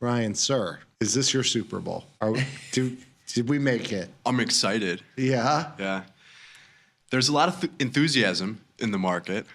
Ryan, sir, is this your Super Bowl? Did we make it? I'm excited. Yeah? Yeah. There's a lot of enthusiasm in the market.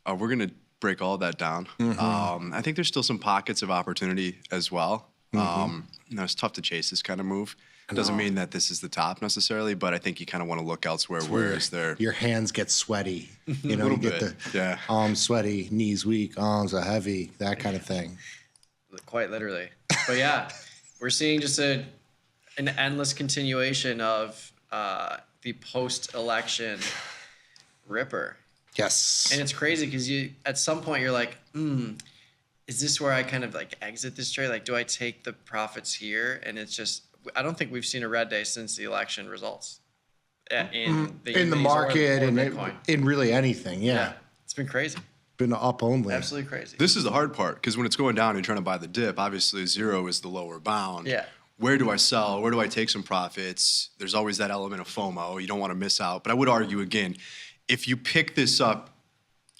We're going to break all that down. I think there's still some pockets of opportunity as well. It's tough to chase this kind of move. Doesn't mean that this is the top necessarily, but I think you kind of want to look elsewhere. Where is there? Your hands get sweaty. You know, Little you get bit, the arms sweaty, knees weak, arms are heavy, that kind of thing. Quite literally. But yeah, we're seeing just an endless continuation of the post-election ripper. Yes. And it's crazy because at some point you're like, is this where I kind of like exit this trade? Like, do I take the profits here? And it's just, I don't think we've seen a red day since the election results in the market and Bitcoin. in really anything. Yeah. It's been crazy. Been up only. Absolutely crazy. This is the hard part because when it's going down and you're trying to buy the dip, obviously 0 is the lower bound. Yeah. Where do I sell? Where do I take some profits? There's always that element of FOMO. You don't want to miss out. But I would argue again, if you pick this up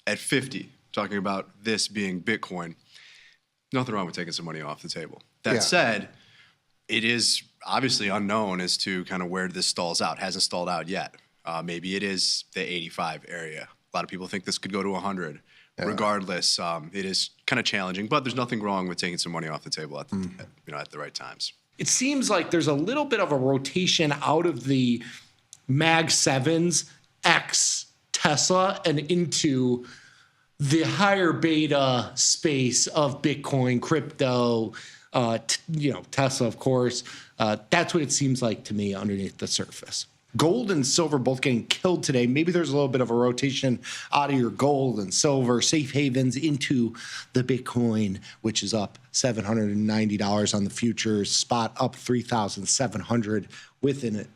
at 50, talking about this being Bitcoin, nothing wrong with taking some money off the table. That said, it is obviously unknown as to kind of where this stalls out. Hasn't stalled out yet. Maybe it is the 85 area. A lot of people think this could go to 100. Yeah. Regardless, it is kind of challenging, but there's nothing wrong with taking some money off the table at the right times. It seems like there's a little bit of a rotation out of the Mag 7s X Tesla and into the higher beta space of Bitcoin, crypto, Tesla, of course. That's what it seems like to me underneath the surface. Gold and silver both getting killed today. Maybe there's a little bit of a rotation out of your gold and silver safe havens into the Bitcoin, which is up $790 on the futures, spot up 3,700 with an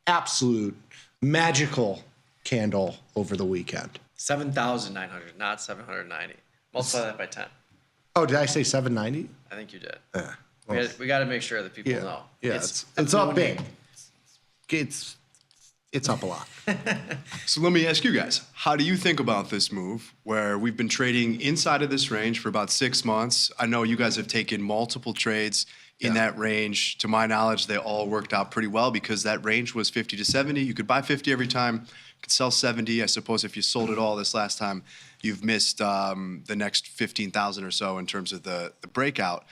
absolute magical candle over the weekend. 7,900, not 790. Multiply that by 10. Oh, did I say 790? I think you did. Yeah. We got to make sure that people know. Yeah, it's up big. It's up a lot. So let me ask you guys, how do you think about this move where we've been trading inside of this range for about 6 months? I know you guys have taken multiple trades in that range. To my knowledge, they all worked out pretty well because that range was 50 to 70. You could buy 50 every time, could sell 70. I suppose if you sold it all this last time, you've missed the next 15,000 or so in terms of the breakout.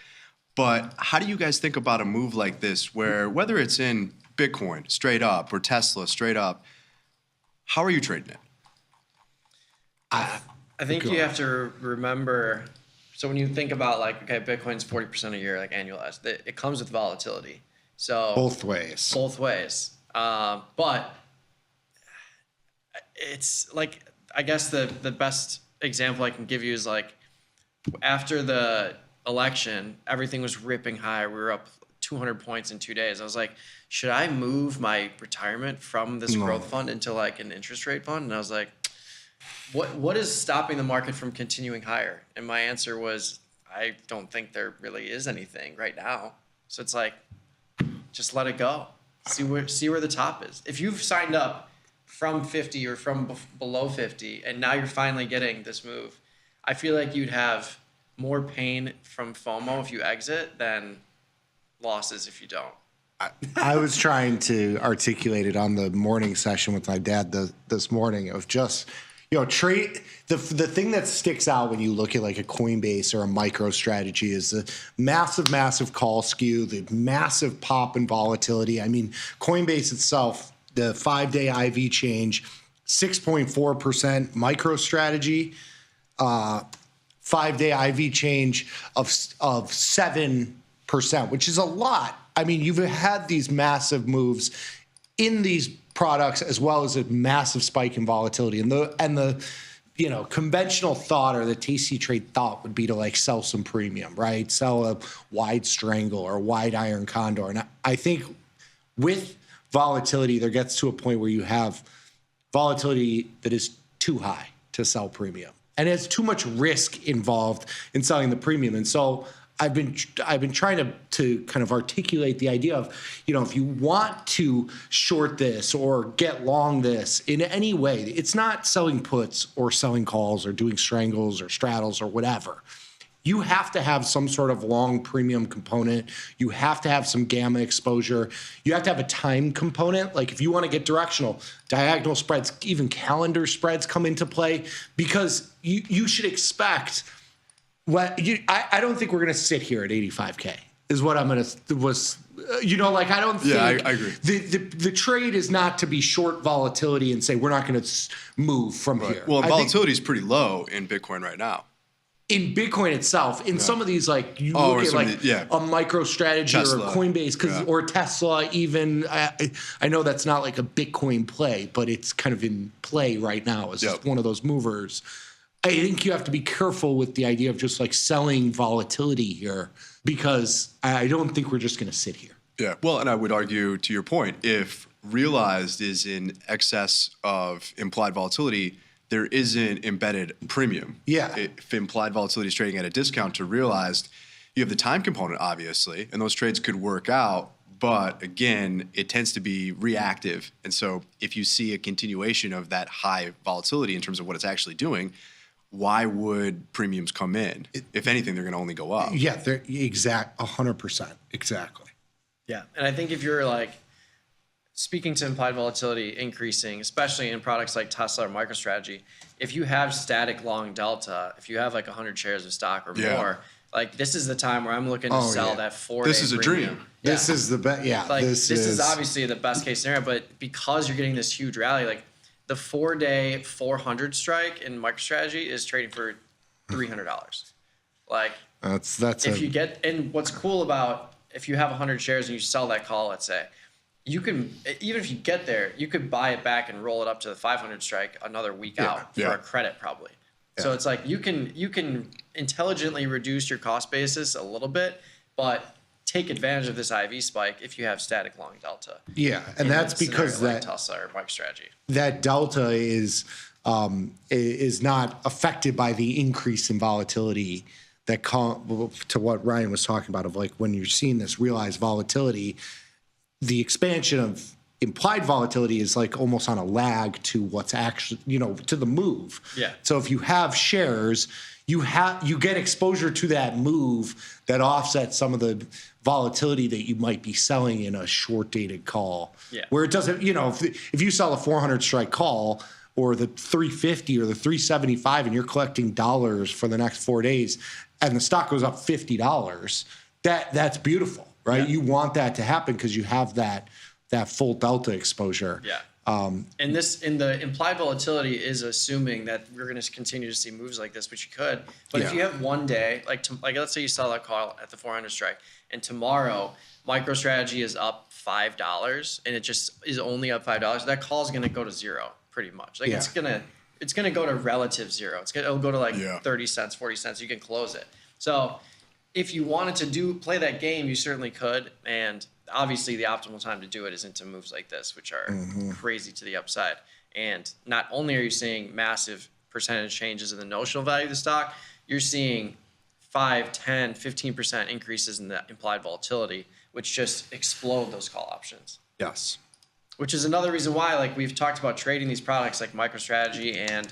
But how do you guys think about a move like this where whether it's in Bitcoin straight up or Tesla straight up, how are you trading it? I think you have to remember, so when you think about like, okay, Bitcoin's 40% a year, like annualized, it comes with volatility. So both ways. But it's like, I guess the best example I can give you is like after the election, everything was ripping high. We were up 200 points in 2 days. I was like, should I move my retirement from this growth fund into like an interest rate fund? And I was like, what is stopping the market from continuing higher? And my answer was, I don't think there really is anything right now. So it's like, just let it go. See where the top is. If you've signed up from 50 or from below 50, and now you're finally getting this move, I feel like you'd have more pain from FOMO if you exit than losses if you don't. I was trying to articulate it on the morning session with my dad this morning of just, trade. The thing that sticks out when you look at like a Coinbase or a micro strategy is the massive call skew, the massive pop in volatility. I mean, Coinbase itself, the 5-day IV change, 6.4% micro strategy, 5-day IV change of 7%, which is a lot. I mean, you've had these massive moves in these products as well as a massive spike in volatility. And the conventional thought or the tastytrade thought would be to like sell some premium, right? Sell a wide strangle or wide iron condor. And I think with volatility, there gets to a point where you have volatility that is too high to sell premium. And it's too much risk involved in selling the premium. And so I've been trying to kind of articulate the idea of, if you want to short this or get long this in any way, it's not selling puts or selling calls or doing strangles or straddles or whatever. You have to have some sort of long premium component. You have to have some gamma exposure. You have to have a time component. Like if you want to get directional, diagonal spreads, even calendar spreads come into play, because you should expect I don't think we're going to sit here at 85K is what I'm going to I don't think I agree. The trade is not to be short volatility and say we're not going to move from here. Well, volatility is pretty low in Bitcoin right now. In Bitcoin itself, in some of these, like you Oh, look or at some like of the- yeah. a MicroStrategy Tesla. or a Coinbase, or Tesla, even I know that's not like a Bitcoin play, but it's kind of in play right now as Yep. one of those movers. I think you have to be careful with the idea of just like selling volatility here, because I don't think we're just going to sit here. Yeah. Well, and I would argue, to your point, if realized is in excess of implied volatility, there isn't embedded premium. Yeah. If implied volatility is trading at a discount to realized, you have the time component, obviously, and those trades could work out. But again, it tends to be reactive. And so if you see a continuation of that high volatility in terms of what it's actually doing, why would premiums come in? If anything, they're going to only go up. Yeah, they're 100%. Exactly. Yeah. And I think if you're like speaking to implied volatility increasing, especially in products like Tesla or MicroStrategy, if you have static long delta, if you have like 100 shares of stock or Yeah. more, like this is the time where I'm looking to sell that 4-day This is a premium. dream. This is the best. Yeah, Like this is obviously the best case scenario, but because you're getting this huge rally, like the 4-day 400 strike in MicroStrategy is trading for $300. Like that's if you get, and what's cool about if you have 100 shares and you sell that call, let's say, you can, even if you get there, you could buy it back and roll it up to the 500 strike another week out for a credit probably. So it's like you can intelligently reduce your cost basis a little bit, but take advantage of this IV spike if you have static long delta. Yeah, and that's because like that Tesla or MicroStrategy. that delta is not affected by the increase in volatility that to what Ryan was talking about, of like when you're seeing this realized volatility, the expansion of implied volatility is like almost on a lag to what's actually, to the move. Yeah. So if you have shares, you get exposure to that move that offsets some of the volatility that you might be selling in a short dated call. Yeah. Where it doesn't, if you sell a 400 strike call or the 350 or the 375 and you're collecting dollars for the next 4 days and the stock goes up $50, that's beautiful, right? Yeah. You want that to happen because you have that full delta exposure. Yeah. And the implied volatility is assuming that we're going to continue to see moves like this, which you could. But if you have one day, like let's say you sell that call at the 400 strike, and tomorrow MicroStrategy is up $5, and it just is only up $5, that call is going to go to zero pretty much. Like it's gonna go to relative zero. It'll go to like 30 cents, 40 cents. You can close it. So if you wanted to play that game, you certainly could. And obviously the optimal time to do it is into moves like this, which are crazy to the upside. And not only are you seeing massive percentage changes in the notional value of the stock, you're seeing 5, 10, 15% increases in the implied volatility, which just explode those call options. Yes. Which is another reason why, like we've talked about trading these products like MicroStrategy and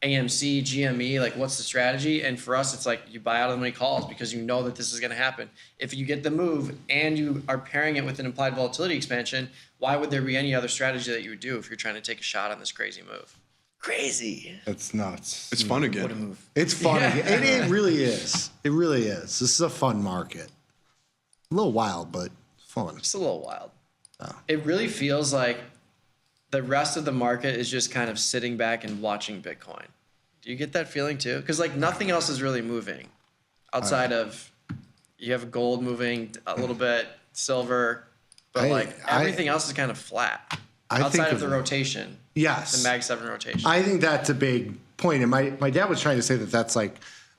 AMC, GME, like what's the strategy? And for us, it's like you buy out of the money calls because you know that this is going to happen. If you get the move and you are pairing it with an implied volatility expansion, why would there be any other strategy that you would do if you're trying to take a shot on this crazy move? Crazy. It's nuts. It's fun again. What a move. It's fun. And it really is. It really is. This is a fun market. A little wild, but fun. Just a little wild. It really feels like the rest of the market is just kind of sitting back and watching Bitcoin. Do you get that feeling too? Because like nothing else is really moving outside of you have gold moving a little bit, silver, but everything else is kind of flat outside of the rotation. Yes. The Mag 7 rotation. I think that's a big point. And my dad was trying to say that that's like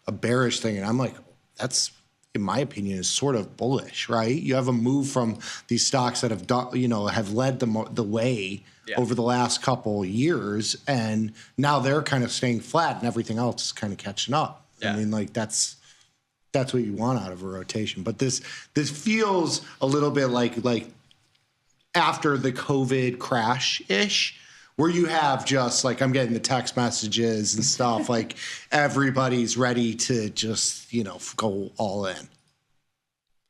a bearish thing. And I'm like, that's, in my opinion, is sort of bullish, right? You have a move from these stocks that have done, have led the way over the last couple years, and now they're kind of staying flat, and everything else is kind of catching up. Yeah. I mean, like that's what you want out of a rotation. But this feels a little bit like after the COVID crash ish, where you have just like, I'm getting the text messages and stuff, like everybody's ready to just, go all in.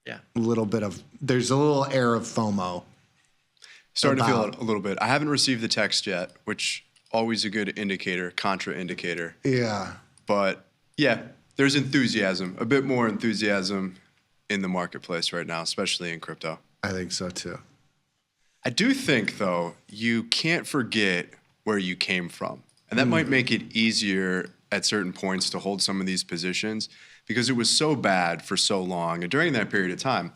Yeah. There's a little air of FOMO. Starting to feel it a little bit. I haven't received the text yet, which always a good indicator, contra indicator. Yeah. But yeah, there's enthusiasm, a bit more enthusiasm in the marketplace right now, especially in crypto. I think so too. I do think, though, you can't forget where you came from. And that might make it easier at certain points to hold some of these positions because it was so bad for so long. And during that period of time,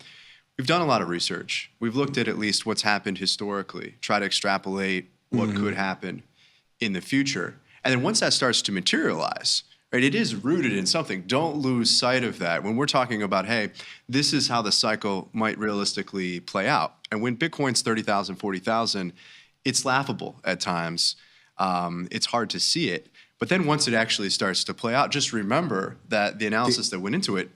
we've done a lot of research. We've looked at least what's happened historically, try to extrapolate what could happen in the future. And then once that starts to materialize, right, it is rooted in something. Don't lose sight of that. When we're talking about, hey, this is how the cycle might realistically play out. And when Bitcoin's 30,000, 40,000, it's laughable at times. It's hard to see it. But then once it actually starts to play out, just remember that the analysis that went into it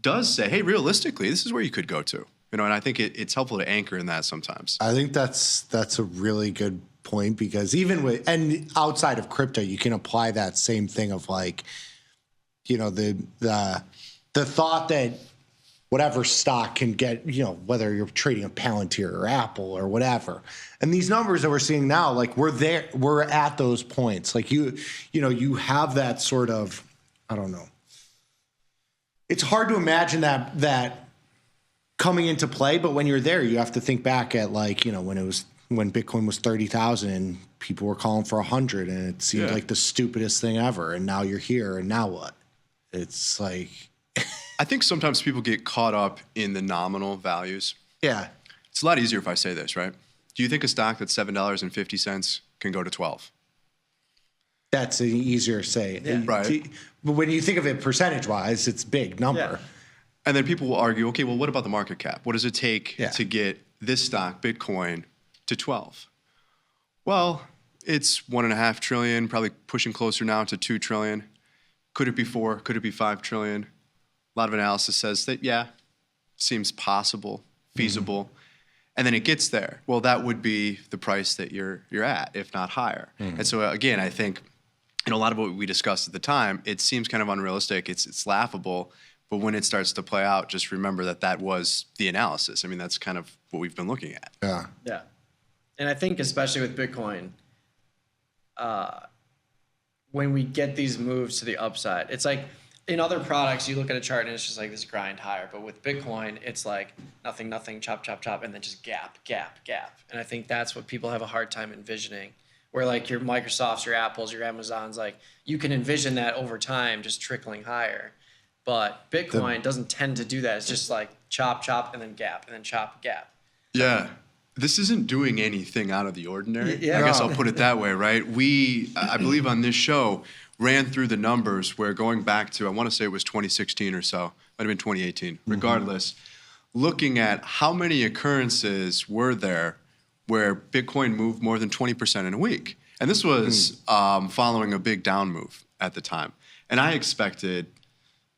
does say, hey, realistically, this is where you could go to. And I think it's helpful to anchor in that sometimes. I think that's a really good point because even and outside of crypto, you can apply that same thing of like, the thought that whatever stock can get, whether you're trading a Palantir or Apple or whatever. And these numbers that we're seeing now, like we're at those points. Like you have that sort of, I don't know. It's hard to imagine that coming into play, but when you're there, you have to think back at like, when Bitcoin was 30,000 and people were calling for 100 and it seemed like the stupidest thing ever. And now you're here and now what? It's like, I think sometimes people get caught up in the nominal values. yeah. It's a lot easier if I say this, right? Do you think a stock that's $7.50 can go to 12? That's an easier say. Yeah. Right. But when you think of it percentage-wise, it's a big number. Yeah. And then people will argue, okay, well, what about the market cap? What does it take Yeah. to get this stock, Bitcoin, to 12? Well, it's 1.5 trillion, probably pushing closer now to 2 trillion. Could it be 4? Could it be 5 trillion? A lot of analysis says that, yeah, seems possible, feasible. And then it gets there. Well, that would be the price that you're at, if not higher. And so again, I think a lot of what we discussed at the time, it seems kind of unrealistic. It's laughable. But when it starts to play out, just remember that was the analysis. I mean, that's kind of what we've been looking at. Yeah. Yeah. And I think especially with Bitcoin, when we get these moves to the upside, it's like in other products, you look at a chart and it's just like this grind higher. But with Bitcoin, it's like nothing, chop, chop, chop, and then just gap. And I think that's what people have a hard time envisioning. Where like your Microsofts, your Apples, your Amazons, like you can envision that over time just trickling higher. But Bitcoin doesn't tend to do that. It's just like chop, and then gap, and then chop, gap. Yeah. This isn't doing anything out of the ordinary. Yeah. I guess I'll put it that way, right? We, I believe on this show, ran through the numbers where going back to, I want to say it was 2016 or so, might have been 2018, regardless, looking at how many occurrences were there where Bitcoin moved more than 20% in a week. And this was following a big down move at the time. And I expected,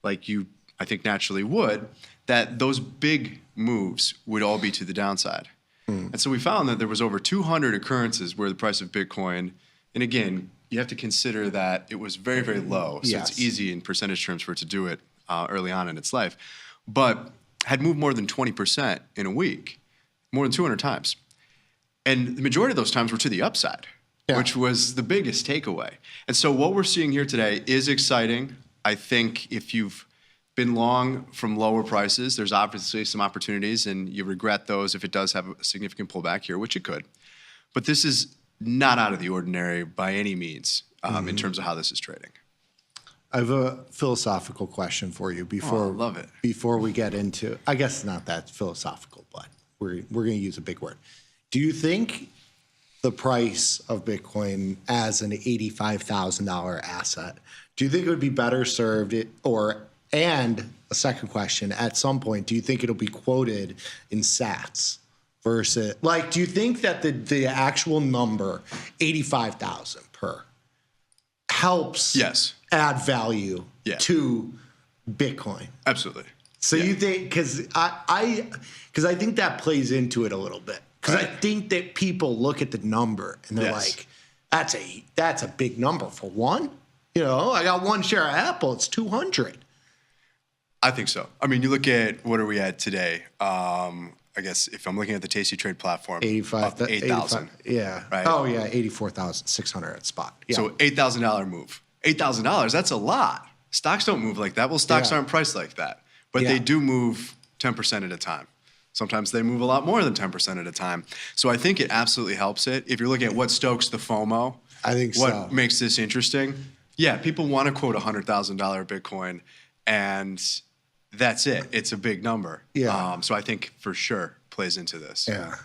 like you, I think naturally would, that those big moves would all be to the downside. And so we found that there was over 200 occurrences where the price of Bitcoin, and again, you have to consider that it was very, very low. So Yes. it's easy in percentage terms for it to do it early on in its life. But had moved more than 20% in a week, more than 200 times. And the majority of those times were to the upside, which was the biggest takeaway. And so what we're seeing here today is exciting. I think if you've been long from lower prices, there's obviously some opportunities, and you regret those if it does have a significant pullback here, which it could. But this is not out of the ordinary by any means in terms of how this is trading. I have a philosophical question for you before I love it. Before we get into, I guess not that philosophical, but we're going to use a big word. Do you think the price of Bitcoin as an $85,000 asset, do you think it would be better served and a second question, at some point, do you think it'll be quoted in sats versus, like, do you think that the actual number, 85,000 per, helps add value to Bitcoin? Absolutely. So you think, because I think that plays into it a little bit. Because I think that people look at the number and they're like, That's a big number for one. You know, I got one share of Apple. It's 200. I think so. I mean, you look at what are we at today? I guess if I'm looking at the Tasty Trade platform, 85. 8,000. Yeah. Right. Oh yeah, 84,600 at spot. Yeah. So $8,000 move. $8,000. That's a lot. Stocks don't move like that. well, stocks Yeah. aren't priced like that, but Yeah. they do move 10% at a time. Sometimes they move a lot more than 10% at a time. So I think it absolutely helps it. If you're looking at what stokes the FOMO, I think what so. makes this interesting, yeah, people want to quote $100,000 Bitcoin, and that's it. It's a big number. Yeah. So I think for sure plays into this. Yeah.